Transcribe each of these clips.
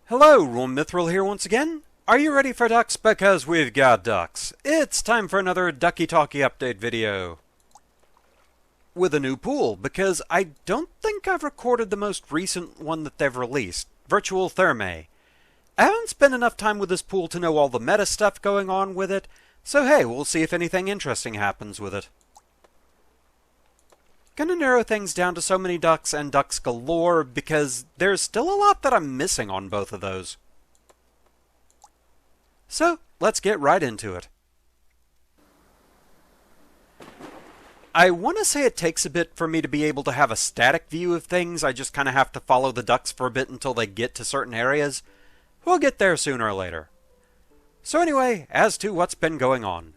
Hello, RoahmMythril here once again. Are you ready for ducks? Because we've got ducks. It's time for another Ducky Talky update video. With a new pool, because I don't think I've recorded the most recent one that they've released, Virtual Thermae. I haven't spent enough time with this pool to know all the meta stuff going on with it, so hey, we'll see if anything interesting happens with it. Gonna narrow things down to so many ducks and ducks galore because there's still a lot that I'm missing on both of those. So, let's get right into it. I want to say it takes a bit for me to be able to have a static view of things. I just kind of have to follow the ducks for a bit until they get to certain areas. We'll get there sooner or later. So anyway, as to what's been going on.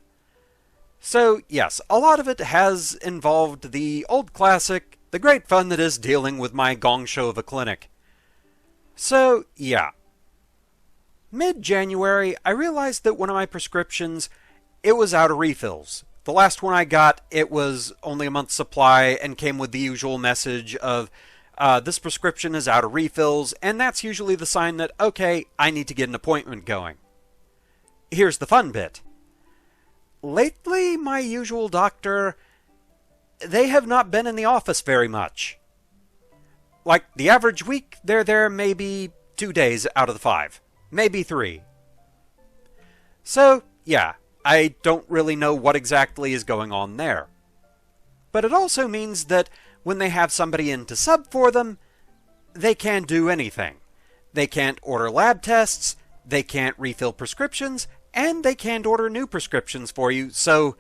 So, yes, a lot of it has involved the old classic, the great fun that is dealing with my gong show of a clinic. So, yeah. Mid-January, I realized that one of my prescriptions, it was out of refills. The last one I got, it was only a month's supply and came with the usual message of, this prescription is out of refills, and that's usually the sign that, okay, I need to get an appointment going. Here's the fun bit. Lately, my usual doctor, they have not been in the office very much. Like, the average week, they're there maybe 2 days out of the 5. Maybe 3. So, yeah, I don't really know what exactly is going on there. But it also means that when they have somebody in to sub for them, they can't do anything. They can't order lab tests, they can't refill prescriptions, and they can't order new prescriptions for you, so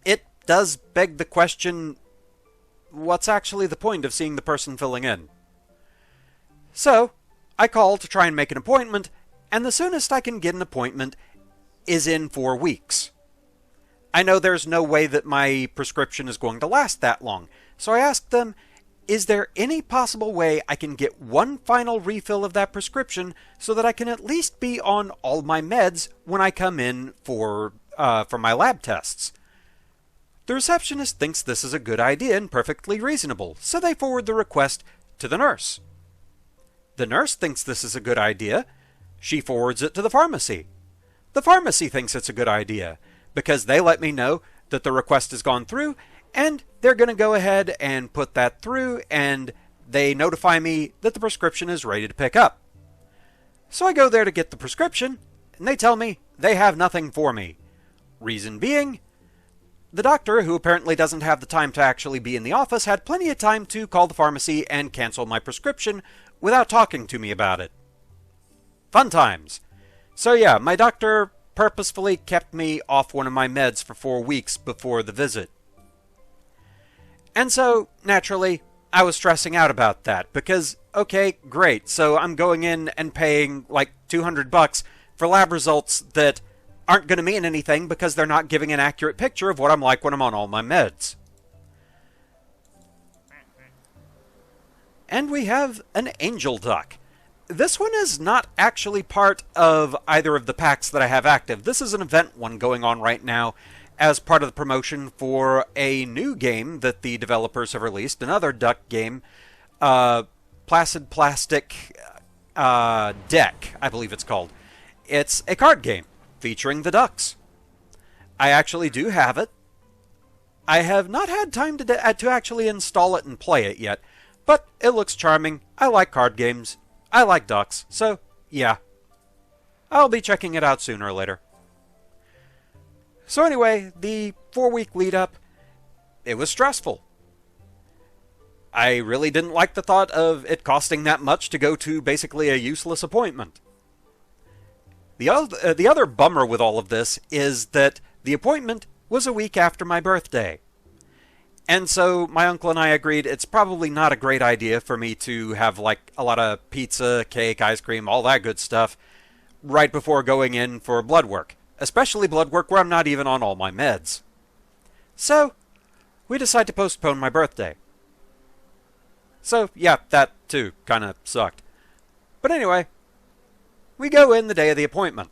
it does beg the question, what's actually the point of seeing the person filling in? So, I call to try and make an appointment, and the soonest I can get an appointment is in 4 weeks. I know there's no way that my prescription is going to last that long, so I asked them, is there any possible way I can get one final refill of that prescription so that I can at least be on all my meds when I come in for my lab tests? The receptionist thinks this is a good idea and perfectly reasonable, so they forward the request to the nurse. The nurse thinks this is a good idea. She forwards it to the pharmacy. The pharmacy thinks it's a good idea, because they let me know that the request has gone through, and they're going to go ahead and put that through, and they notify me that the prescription is ready to pick up. So I go there to get the prescription, and they tell me they have nothing for me. Reason being, the doctor, who apparently doesn't have the time to actually be in the office, had plenty of time to call the pharmacy and cancel my prescription without talking to me about it. Fun times. So yeah, my doctor purposefully kept me off one of my meds for 4 weeks before the visit. And so, naturally, I was stressing out about that, because, okay, great, so I'm going in and paying like $200 for lab results that aren't going to mean anything because they're not giving an accurate picture of what I'm like when I'm on all my meds. And we have an angel duck. This one is not actually part of either of the packs that I have active. This is an event one going on right now as part of the promotion for a new game that the developers have released, another duck game, Placid Plastic Deck, I believe it's called. It's a card game featuring the ducks. I actually do have it. I have not had time to actually install it and play it yet, but it looks charming. I like card games. I like ducks, so yeah. I'll be checking it out sooner or later. So anyway, the 4-week lead-up, it was stressful. I really didn't like the thought of it costing that much to go to basically a useless appointment. The other bummer with all of this is that the appointment was a week after my birthday. And so my uncle and I agreed it's probably not a great idea for me to have like a lot of pizza, cake, ice cream, all that good stuff right before going in for blood work. Especially blood work where I'm not even on all my meds. So, we decide to postpone my birthday. So, yeah, that too kind of sucked. But anyway, we go in the day of the appointment.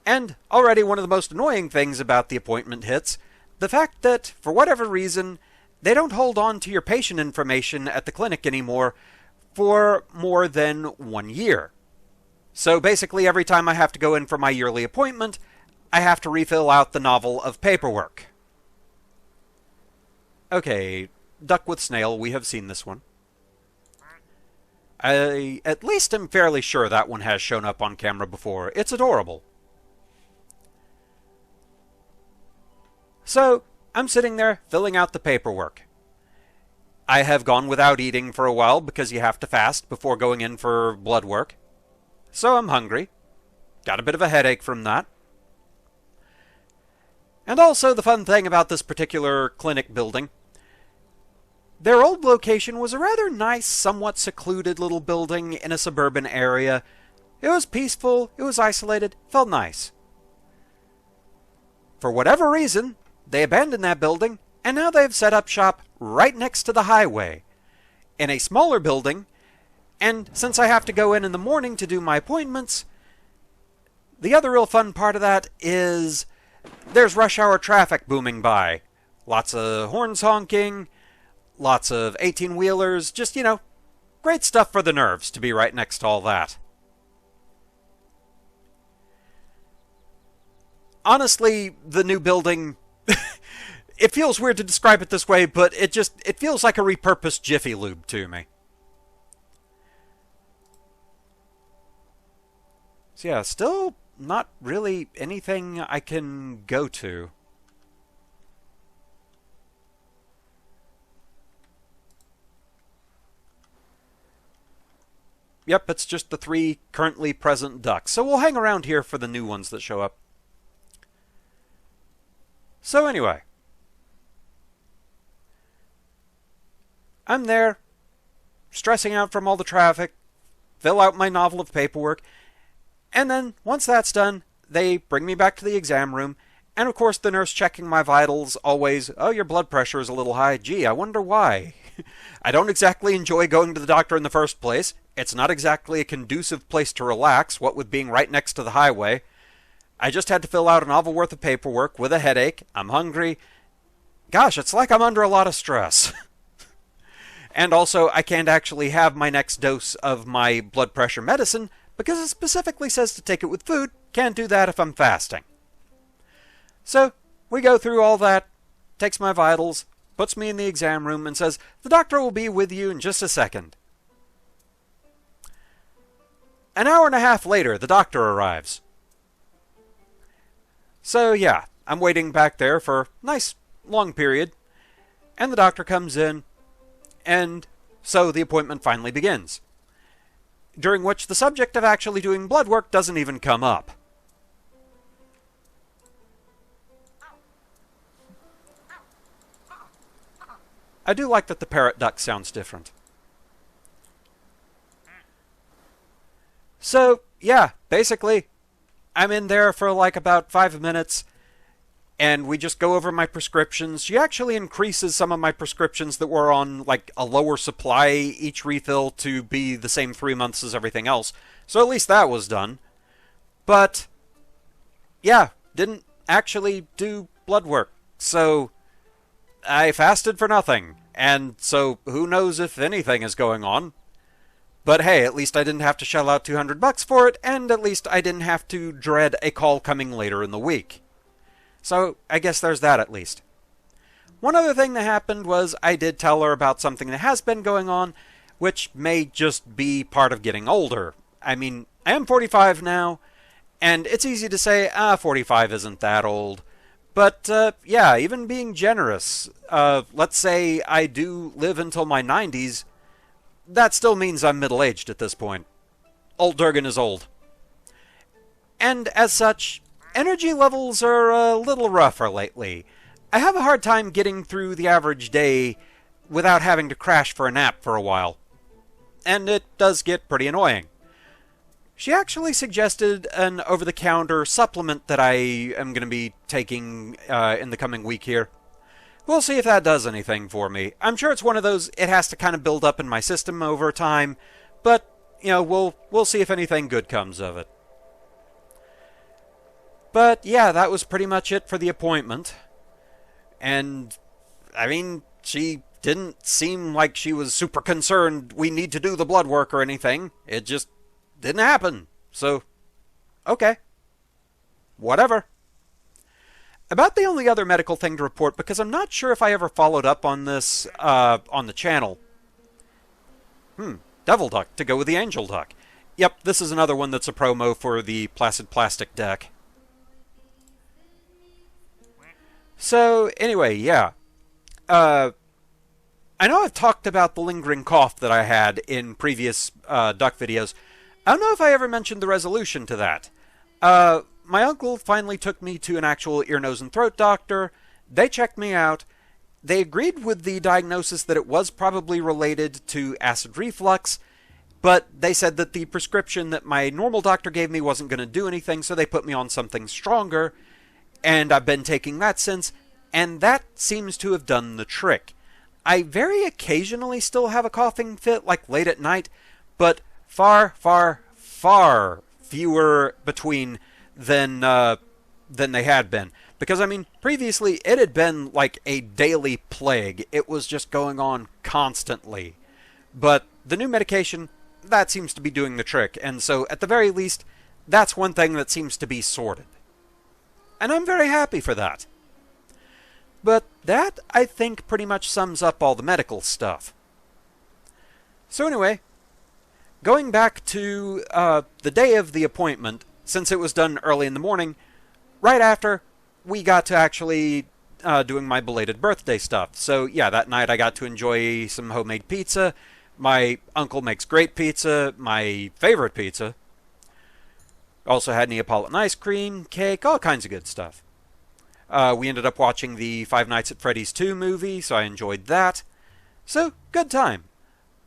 And already one of the most annoying things about the appointment hits, the fact that, for whatever reason, they don't hold on to your patient information at the clinic anymore for more than 1 year. So basically, every time I have to go in for my yearly appointment, I have to refill out the novel of paperwork. Okay, Duck with Snail, we have seen this one. I at least am fairly sure that one has shown up on camera before. It's adorable. So, I'm sitting there filling out the paperwork. I have gone without eating for a while because you have to fast before going in for blood work. So I'm hungry. Got a bit of a headache from that. And also the fun thing about this particular clinic building, their old location was a rather nice, somewhat secluded little building in a suburban area. It was peaceful, it was isolated, felt nice. For whatever reason, they abandoned that building, and now they've set up shop right next to the highway, in a smaller building, and since I have to go in the morning to do my appointments, the other real fun part of that is there's rush hour traffic booming by. Lots of horns honking, lots of 18-wheelers, just, great stuff for the nerves to be right next to all that. Honestly, the new building, it feels weird to describe it this way, but it feels like a repurposed Jiffy Lube to me. So yeah, still not really anything I can go to. Yep, it's just the 3 currently present ducks. So we'll hang around here for the new ones that show up. So anyway, I'm there, stressing out from all the traffic, fill out my novel of paperwork, and then, once that's done, they bring me back to the exam room, and of course the nurse checking my vitals always, oh, your blood pressure is a little high, gee, I wonder why. I don't exactly enjoy going to the doctor in the first place, it's not exactly a conducive place to relax, what with being right next to the highway. I just had to fill out a novel worth of paperwork with a headache, I'm hungry. Gosh, it's like I'm under a lot of stress. And also, I can't actually have my next dose of my blood pressure medicine because it specifically says to take it with food. Can't do that if I'm fasting. So, we go through all that, takes my vitals, puts me in the exam room, and says, the doctor will be with you in just a second. An hour and a half later, the doctor arrives. So, yeah, I'm waiting back there for a nice, long period, and the doctor comes in, and so the appointment finally begins, during which the subject of actually doing blood work doesn't even come up. I do like that the parrot duck sounds different. So, yeah, basically, I'm in there for like about 5 minutes, and we just go over my prescriptions. She actually increases some of my prescriptions that were on like a lower supply each refill to be the same 3 months as everything else. So at least that was done. But yeah, didn't actually do blood work. So I fasted for nothing. And so who knows if anything is going on. But hey, at least I didn't have to shell out $200 for it, and at least I didn't have to dread a call coming later in the week. So, I guess there's that at least. One other thing that happened was I did tell her about something that has been going on, which may just be part of getting older. I mean, I am 45 now, and it's easy to say, 45 isn't that old. But, yeah, even being generous, let's say I do live until my 90s, that still means I'm middle-aged at this point. Old Durgan is old. And as such, energy levels are a little rougher lately. I have a hard time getting through the average day without having to crash for a nap for a while. And it does get pretty annoying. She actually suggested an over-the-counter supplement that I am going to be taking in the coming week here. We'll see if that does anything for me. I'm sure it's one of those, it has to kind of build up in my system over time, but, we'll see if anything good comes of it. But, yeah, that was pretty much it for the appointment. And, I mean, she didn't seem like she was super concerned we need to do the blood work or anything. It just didn't happen. So, okay. Whatever. About the only other medical thing to report, because I'm not sure if I ever followed up on this on the channel. Devil Duck to go with the Angel Duck. Yep, this is another one that's a promo for the Placid Plastic deck. So, anyway, yeah. I know I've talked about the lingering cough that I had in previous duck videos. I don't know if I ever mentioned the resolution to that. My uncle finally took me to an actual ear, nose, and throat doctor. They checked me out. They agreed with the diagnosis that it was probably related to acid reflux, but they said that the prescription that my normal doctor gave me wasn't going to do anything, so they put me on something stronger, and I've been taking that since, and that seems to have done the trick. I very occasionally still have a coughing fit, like late at night, but far, far, far fewer between than they had been. Because, I mean, previously it had been like a daily plague. It was just going on constantly. But the new medication, that seems to be doing the trick. And so, at the very least, that's one thing that seems to be sorted. And I'm very happy for that. But that, I think, pretty much sums up all the medical stuff. So anyway, going back to the day of the appointment, since it was done early in the morning, right after, we got to actually doing my belated birthday stuff. So yeah, that night I got to enjoy some homemade pizza. My uncle makes great pizza, my favorite pizza. Also had Neapolitan ice cream, cake, all kinds of good stuff. We ended up watching the Five Nights at Freddy's 2 movie, so I enjoyed that. So, good time.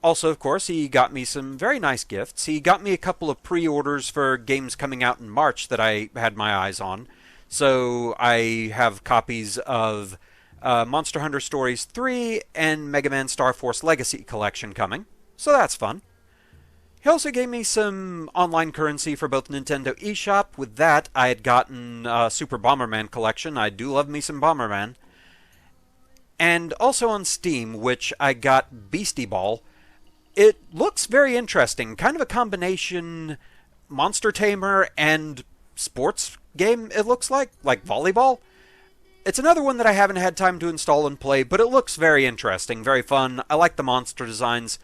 Also, of course, he got me some very nice gifts. He got me a couple of pre-orders for games coming out in March that I had my eyes on. So, I have copies of Monster Hunter Stories 3 and Mega Man Star Force Legacy Collection coming. So that's fun. He also gave me some online currency for both Nintendo eShop. With that, I had gotten Super Bomberman Collection. I do love me some Bomberman. And also on Steam, which I got Beastie Ball. It looks very interesting. Kind of a combination Monster Tamer and sports game, it looks like volleyball. It's another one that I haven't had time to install and play, but it looks very interesting, very fun. I like the monster designs.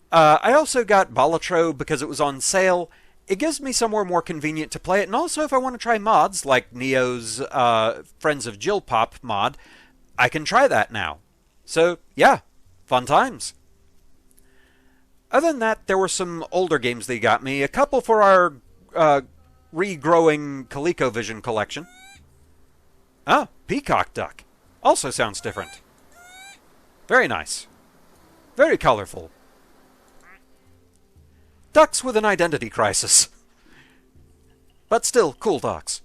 I also got Balatro because it was on sale. It gives me somewhere more convenient to play it, and also if I want to try mods, like Neo's Friends of Jill Pop mod, I can try that now. So, yeah, fun times. Other than that, there were some older games they got me. A couple for our regrowing ColecoVision collection. Ah, Peacock Duck. Also sounds different. Very nice. Very colorful. Ducks with an identity crisis. But still, cool ducks.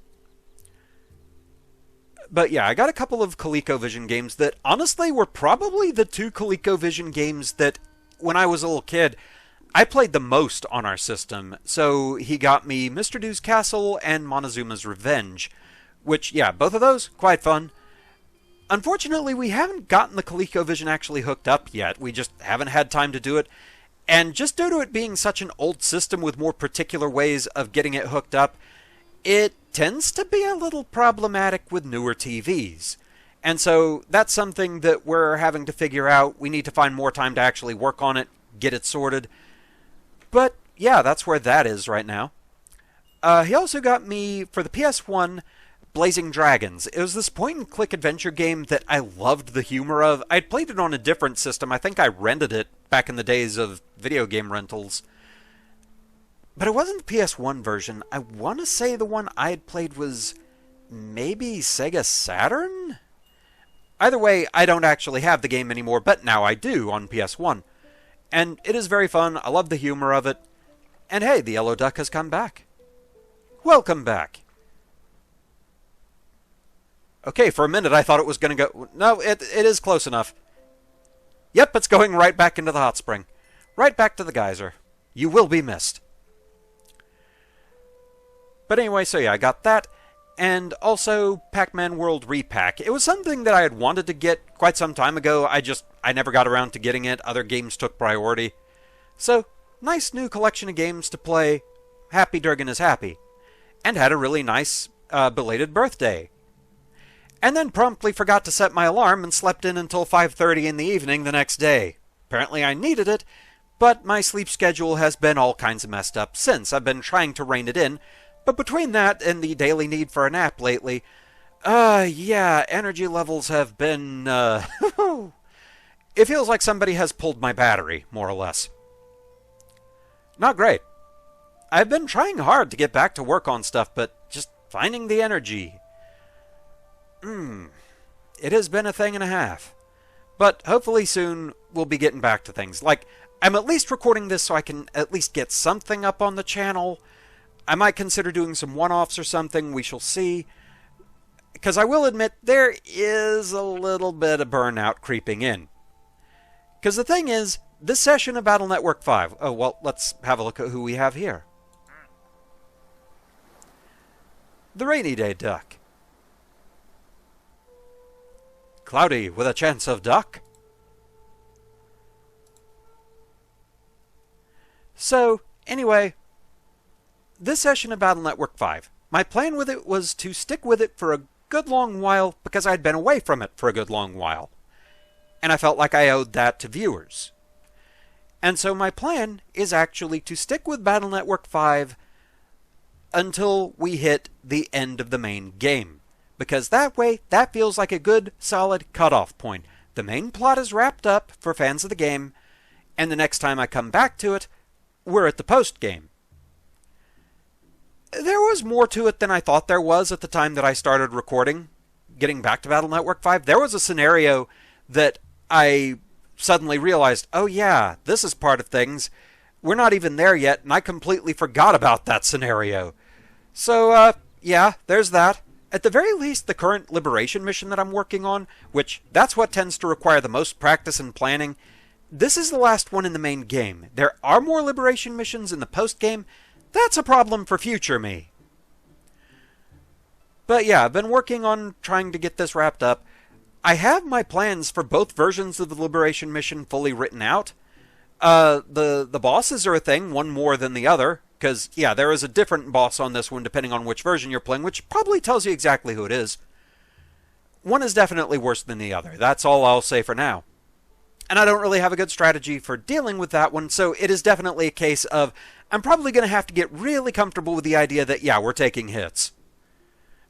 But yeah, I got a couple of ColecoVision games that honestly were probably the two ColecoVision games that, when I was a little kid, I played the most on our system. So he got me Mr. Do's Castle and Montezuma's Revenge. Which, yeah, both of those, quite fun. Unfortunately, we haven't gotten the ColecoVision actually hooked up yet. We just haven't had time to do it. And just due to it being such an old system with more particular ways of getting it hooked up, it tends to be a little problematic with newer TVs. And so that's something that we're having to figure out. We need to find more time to actually work on it, get it sorted. But yeah, that's where that is right now. He also got me, for the PS1, Blazing Dragons. It was this point-and-click adventure game that I loved the humor of. I'd played it on a different system. I think I rented it back in the days of video game rentals. But it wasn't the PS1 version. I want to say the one I had played was maybe Sega Saturn? Either way, I don't actually have the game anymore, but now I do on PS1. And it is very fun. I love the humor of it. And hey, the Yellow Duck has come back. Welcome back. Okay, for a minute I thought it was going to go... No, it is close enough. Yep, it's going right back into the hot spring. Right back to the geyser. You will be missed. But anyway, so yeah, I got that. And also Pac-Man World Repack. It was something that I had wanted to get quite some time ago. I never got around to getting it. Other games took priority. So, nice new collection of games to play. happy Durgan is happy, and had a really nice belated birthday. And then promptly forgot to set my alarm and slept in until 5:30 in the evening the next day. Apparently I needed it, but my sleep schedule has been all kinds of messed up since. I've been trying to rein it in, but between that and the daily need for a nap lately, yeah, energy levels have been, it feels like somebody has pulled my battery, more or less. Not great. I've been trying hard to get back to work on stuff, but just finding the energy. It has been a thing and a half. But hopefully soon we'll be getting back to things. Like, I'm at least recording this so I can at least get something up on the channel. I might consider doing some one-offs or something, we shall see. Because I will admit, there is a little bit of burnout creeping in. Because the thing is, this session of Battle Network 5... Oh, well, let's have a look at who we have here. The Rainy Day Duck. Cloudy with a chance of duck. So, anyway, this session of Battle Network 5, my plan with it was to stick with it for a good long while because I'd been away from it for a good long while. And I felt like I owed that to viewers. And so my plan is actually to stick with Battle Network 5 until we hit the end of the main game. Because that way, that feels like a good, solid cutoff point. The main plot is wrapped up for fans of the game, and the next time I come back to it, we're at the post-game. There was more to it than I thought there was at the time that I started recording. Getting back to Battle Network 5, there was a scenario that I suddenly realized, oh yeah, this is part of things. We're not even there yet, and I completely forgot about that scenario. So, yeah, there's that. At the very least, the current Liberation mission that I'm working on, which that's what tends to require the most practice and planning, this is the last one in the main game. There are more Liberation missions in the post-game. That's a problem for future me. But yeah, I've been working on trying to get this wrapped up. I have my plans for both versions of the Liberation mission fully written out. The bosses are a thing, one more than the other. Because, yeah, there is a different boss on this one depending on which version you're playing, which probably tells you exactly who it is. One is definitely worse than the other. That's all I'll say for now. And I don't really have a good strategy for dealing with that one, so it is definitely a case of I'm probably going to have to get really comfortable with the idea that, yeah, we're taking hits.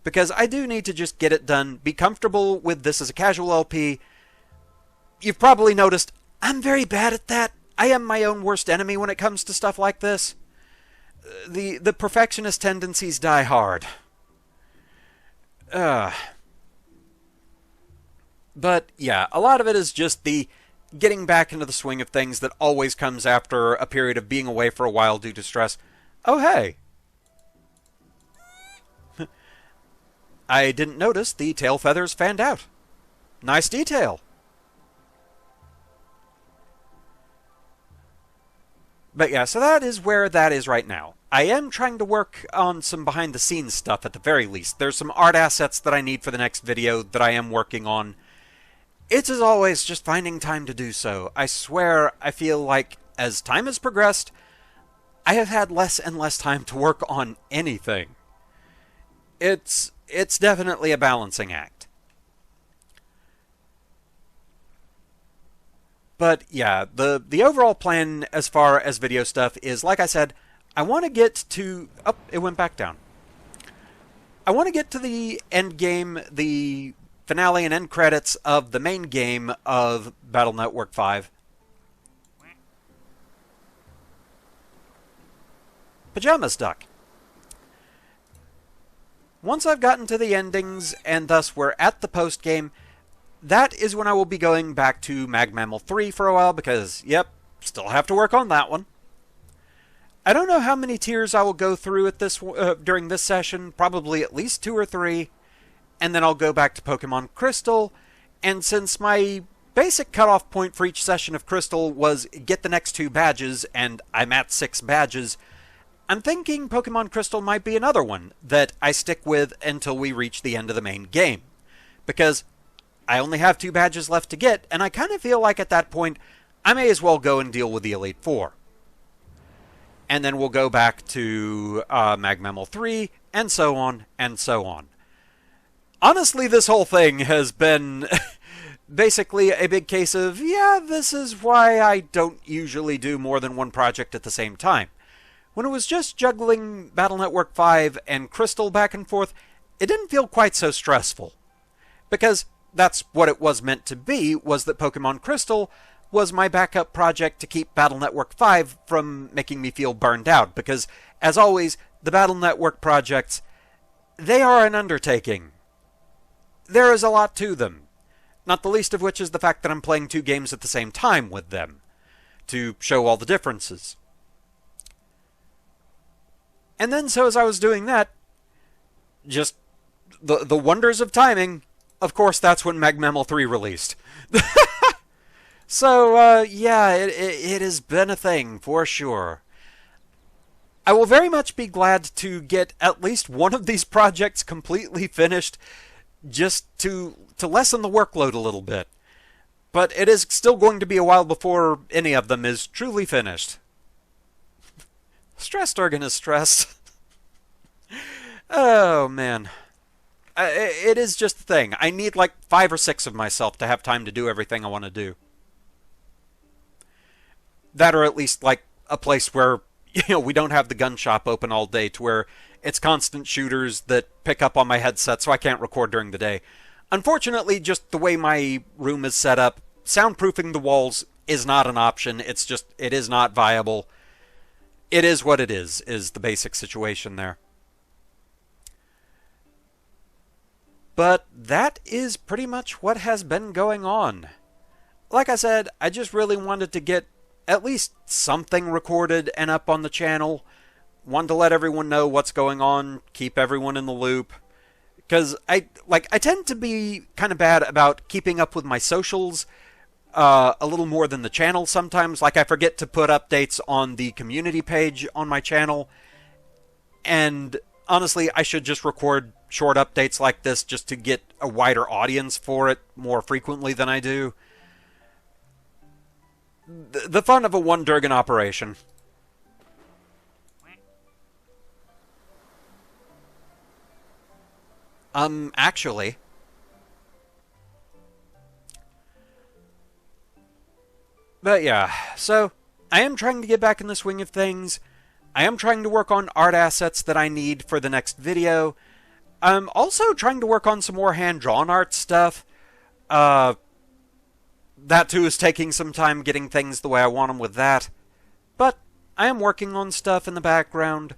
Because I do need to just get it done, be comfortable with this as a casual LP. You've probably noticed I'm very bad at that. I am my own worst enemy when it comes to stuff like this. The perfectionist tendencies die hard. But yeah, a lot of it is just the getting back into the swing of things that always comes after a period of being away for a while due to stress. Oh, hey. I didn't notice the tail feathers fanned out. Nice detail. But yeah, so that is where that is right now. I am trying to work on some behind-the-scenes stuff at the very least. There's some art assets that I need for the next video that I am working on. It's, as always, just finding time to do so. I swear, I feel like, as time has progressed, I have had less and less time to work on anything. It's definitely a balancing act. But yeah, the overall plan as far as video stuff is, like I said, I want to get to... Oh, it went back down. I want to get to the end game, the finale and end credits of the main game of Battle Network 5. Pajamas Duck. Once I've gotten to the endings, and thus we're at the post-game, that is when I will be going back to Mag Mammal 3 for a while, because, yep, still have to work on that one. I don't know how many tiers I will go through at this during this session, probably at least 2 or 3, and then I'll go back to Pokemon Crystal, and since my basic cutoff point for each session of Crystal was get the next 2 badges, and I'm at 6 badges, I'm thinking Pokemon Crystal might be another one that I stick with until we reach the end of the main game. Because I only have 2 badges left to get, and I kind of feel like at that point, I may as well go and deal with the Elite Four. and then we'll go back to MagMammal 3, and so on, and so on. Honestly, this whole thing has been basically a big case of, yeah, this is why I don't usually do more than one project at the same time. When it was just juggling Battle Network 5 and Crystal back and forth, it didn't feel quite so stressful. Because that's what it was meant to be, was that Pokemon Crystal was my backup project to keep Battle Network 5 from making me feel burned out. Because, as always, the Battle Network projects, they are an undertaking. There is a lot to them. Not the least of which is the fact that I'm playing 2 games at the same time with them, to show all the differences. And then, so as I was doing that, just the wonders of timing, of course that's when MagMammal 3 released. So, yeah, it has been a thing, for sure. I will very much be glad to get at least one of these projects completely finished, just to lessen the workload a little bit. But it is still going to be a while before any of them is truly finished. Stressed organ is stressed. Oh, man. It is just the thing. I need like 5 or 6 of myself to have time to do everything I want to do. That, or at least like a place where, we don't have the gun shop open all day, to where it's constant shooters that pick up on my headset so I can't record during the day. Unfortunately, just the way my room is set up, soundproofing the walls is not an option. It is not viable. It is what it is the basic situation there. But that is pretty much what has been going on. Like I said, I just really wanted to get at least something recorded and up on the channel. Wanted to let everyone know what's going on, keep everyone in the loop. Because I tend to be kind of bad about keeping up with my socials a little more than the channel sometimes. Like, I forget to put updates on the community page on my channel. And honestly, I should just record short updates like this just to get a wider audience for it more frequently than I do. The fun of a one Durgan operation. Actually, but yeah, so I am trying to get back in the swing of things. I am trying to work on art assets that I need for the next video. I'm also trying to work on some more hand-drawn art stuff. That too is taking some time getting things the way I want them with that. But I am working on stuff in the background.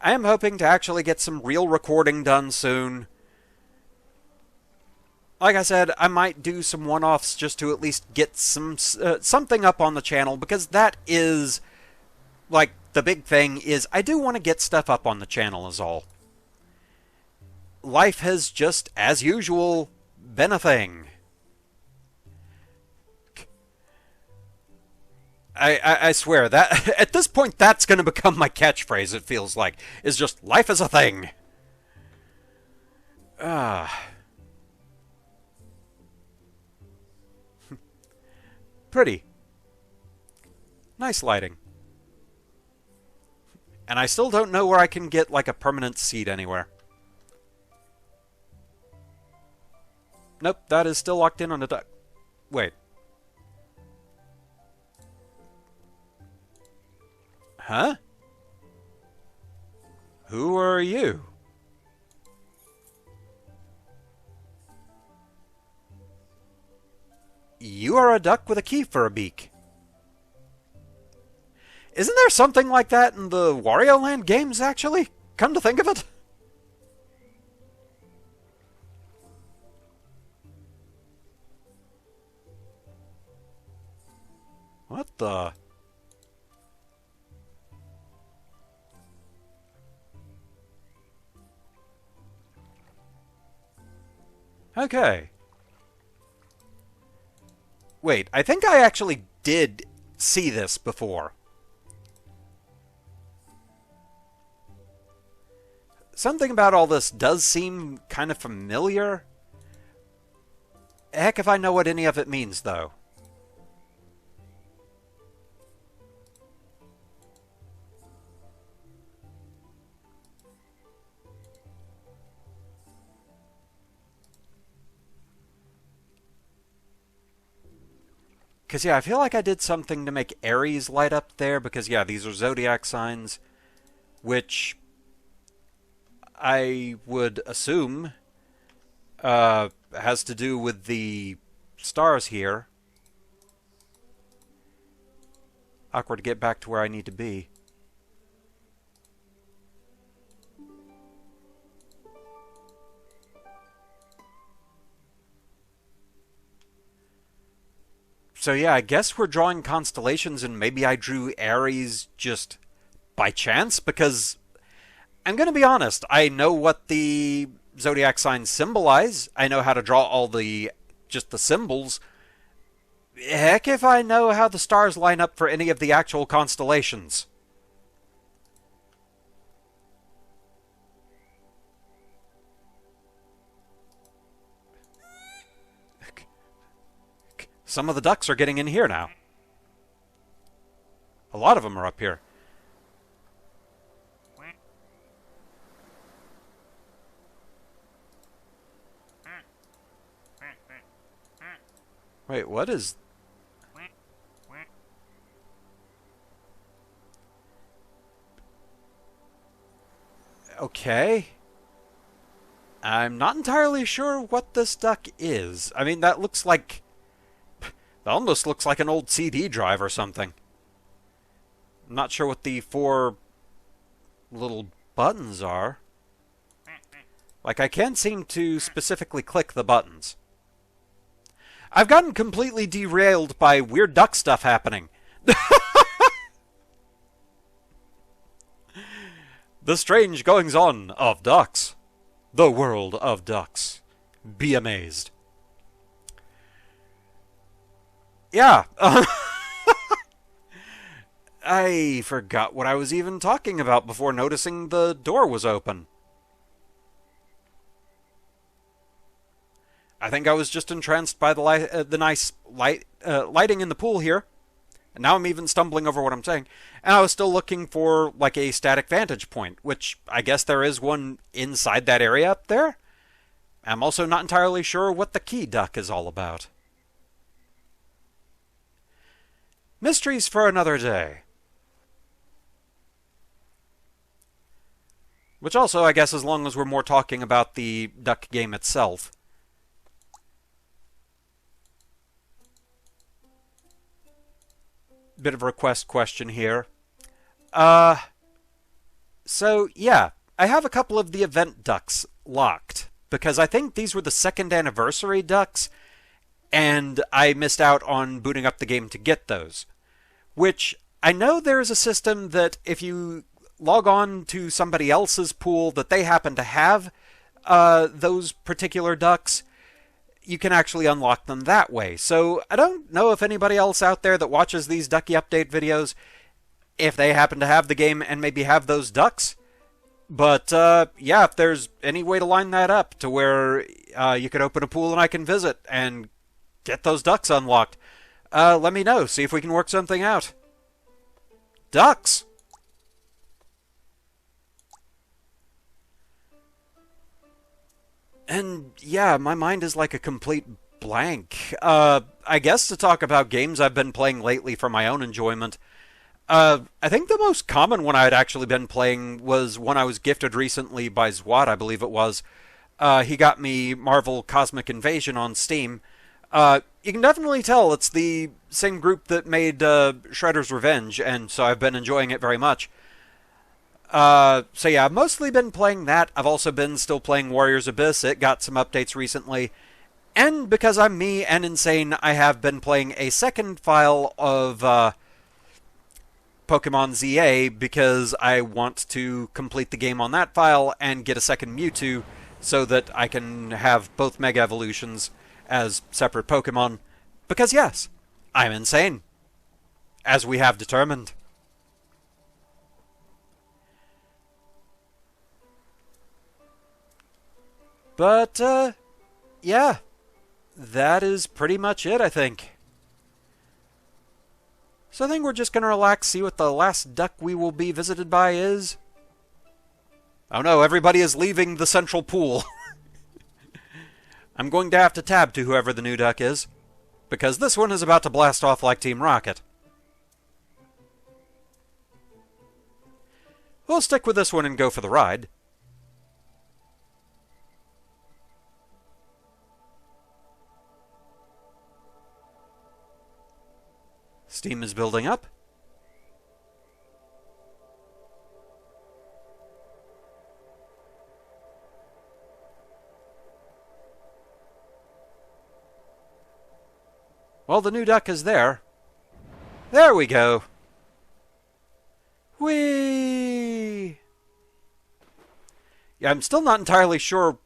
I am hoping to actually get some real recording done soon. Like I said, I might do some one-offs just to at least get something up on the channel, because that is, like, the big thing is I do want to get stuff up on the channel is all. Life has just, as usual, been a thing. I swear, that at this point, that's going to become my catchphrase, it feels like, is just, life is a thing. Pretty. Nice lighting. And I still don't know where I can get, like, a permanent seat anywhere. Nope, that is still locked in on the duck. Wait. Huh? Who are you? You are a duck with a key for a beak. Isn't there something like that in the Wario Land games, actually? Come to think of it. What the... Okay. Wait, I think I actually did see this before. Something about all this does seem kind of familiar. Heck if I know what any of it means, though. Because, yeah, I feel like I did something to make Aries light up there, because, yeah, these are zodiac signs, which I would assume has to do with the stars here. Awkward to get back to where I need to be. So yeah, I guess we're drawing constellations, and maybe I drew Aries just by chance, because I'm going to be honest, I know what the zodiac signs symbolize. I know how to draw all the just the symbols. Heck if I know how the stars line up for any of the actual constellations. Some of the ducks are getting in here now. A lot of them are up here. Wait, what is... Okay. I'm not entirely sure what this duck is. I mean, that looks like... That almost looks like an old CD drive or something. I'm not sure what the 4 little buttons are. Like, I can't seem to specifically click the buttons. I've gotten completely derailed by weird duck stuff happening. The strange goings-on of ducks. The world of ducks. Be amazed. Yeah. I forgot what I was even talking about before noticing the door was open. I think I was just entranced by the nice lighting in the pool here. And now I'm even stumbling over what I'm saying. And I was still looking for, like, a static vantage point, which I guess there is one inside that area up there. I'm also not entirely sure what the key duck is all about. Mysteries for another day. Which also, I guess, as long as we're more talking about the duck game itself. Bit of a request question here. So, yeah, I have a couple of the event ducks locked, because I think these were the 2nd anniversary ducks, and I missed out on booting up the game to get those. Which, I know there's a system that if you log on to somebody else's pool that they happen to have those particular ducks, you can actually unlock them that way. So I don't know if anybody else out there that watches these Ducky update videos, if they happen to have the game and maybe have those ducks. But yeah, if there's any way to line that up to where you could open a pool and I can visit and get those ducks unlocked, let me know. See if we can work something out. Ducks! And yeah, my mind is like a complete blank. I guess to talk about games I've been playing lately for my own enjoyment. I think the most common one I had actually been playing was one I was gifted recently by Zwat, I believe it was. He got me Marvel Cosmic Invasion on Steam. You can definitely tell it's the same group that made Shredder's Revenge, and so I've been enjoying it very much. So yeah, I've mostly been playing that. I've also been still playing Warriors Abyss. It got some updates recently. And because I'm me and insane, I have been playing a second file of Pokemon ZA because I want to complete the game on that file and get a second Mewtwo so that I can have both Mega Evolutions as separate Pokemon. Because yes, I'm insane. As we have determined. But, yeah, that is pretty much it, I think. So I think we're just going to relax, see what the last duck we will be visited by is. Oh no, everybody is leaving the central pool. I'm going to have to tab to whoever the new duck is. because this one is about to blast off like Team Rocket. We'll stick with this one and go for the ride. Steam is building up. Well, the new duck is there. There we go. Whee! Yeah, I'm still not entirely sure.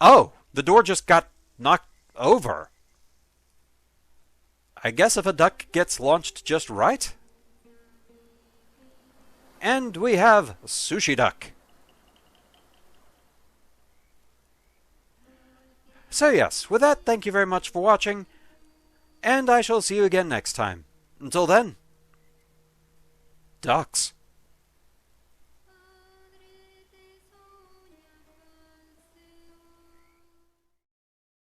Oh, the door just got knocked over. I guess if a duck gets launched just right. And we have Sushi Duck. So yes, with that, thank you very much for watching, and I shall see you again next time. Until then, ducks.